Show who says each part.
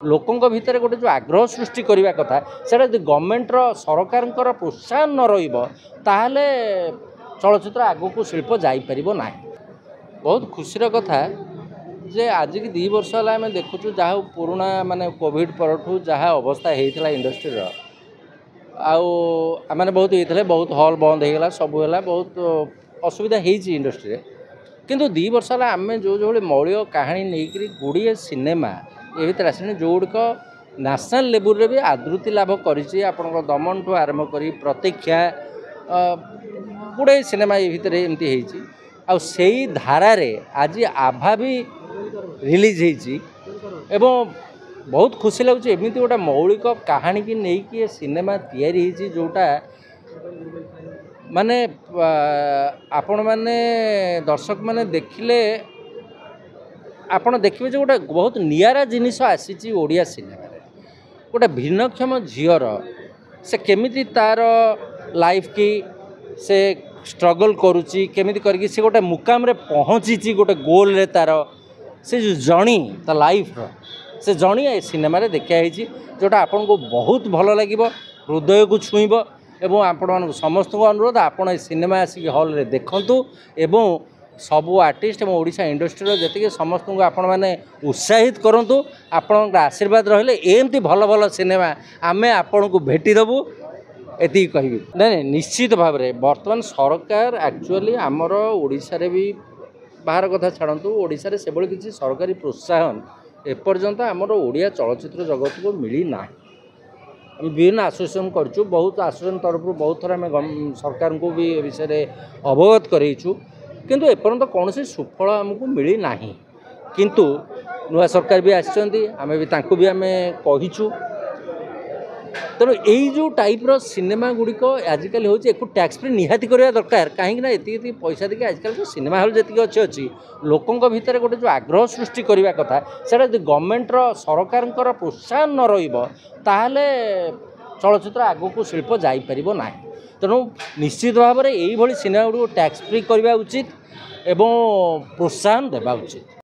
Speaker 1: लोकों भितर गोटे जो आग्रह सृष्टि करने कथा से गवर्नमेंट सरकार प्रोत्साहन न रहा चलचित्र आगक शिल्प जापर ना। बहुत खुशीर कथा जे आज की 2 वर्ष है आम देखुचु जहाँ पुराना माने कोविड परठू जहाँ अवस्था होता इंडस्ट्री आने बहुत होते बहुत हॉल बंद होगा सबूला बहुत असुविधा होती इंडस्ट्री किंतु 2 वर्ष है आम जो जो मौलिक कहानी नहीं गुड़िए सिनेमा ये भर आसने जो गुड़िक नेशनल लेवल भी आदृति लाभ कर दमन ठू आरंभ कर प्रतीक्षा गुड़े सिनेमा ये भितर एमती से धारा आज आभा भी रिलीज होती बहुत खुशी लगुच एमती गोटे मौलिक कहानी की नहीं सिनेमा तैयारी जोटा माने आपण माने दर्शक माने देखिले आपण देखिए जो गोटे बहुत नियारा जिनिस आसी ओडिया सिनेमा गोटे भिन्नक्षम झीर से केमिति तार लाइफ की से स्ट्रगल करुच्ची केमिति करके से गोटे मुकाम रे पहुँची गोटे गोल रे तार से जो जर्नी ता लाइफ से जर्नी ए सिनेमा रे देखाई जोटा आपन को बहुत भल लगे हृदय को छुईब एवं आपण समस्त को अनुरोध आपण सिनेमा आसिक हॉल रे देखंतु एवं सबू आर्टिस्ट और ओडिशा इंडस्ट्री जी समस्त को आपण मैंने उत्साहित करूँ आपण आशीर्वाद रहिले एमती भल भल सिनेमा आमे आपण को भेटीदेबू एति कहि नहीं निश्चित भाव में बर्तमान सरकार एक्चुअली आमर ओडिशा रे भी बाहर कथा छाड़ू ओडिशा रे से किसी सरकारी प्रोत्साहन एपर्यंत आमर ओडिया चलचित्र जगत को मिली ना। विभिन्न आसोसिएशन करूँ बहुत आसोसिएशन तरफ बहुत थर आम सरकार को भी विषय अवगत करूँ किंतु एपर्यंत कौन सुफल आमको मिली ना किंतु नुआ सरकार भी आम भी आम कहीचु तेणु यही जो टाइप्र सिनेमा गुड़िक आजिकल हूँ एक टैक्स फ्री निहाती करवा दरकार कहीं ये पैसा देखिए आजिकल जो सिनेमा हल जी अच्छी लोकों भितर गोटे जो आग्रह सृष्टि करने कथा से गवर्नमेंट सरकार प्रोत्साहन न रहा चलचित्र आगक शिल्प जापर ना। तेणु निश्चित भाव में यही सिनेमा गुड़ टैक्स फ्री करवा उचित एवं प्रोत्साहन देवा उचित।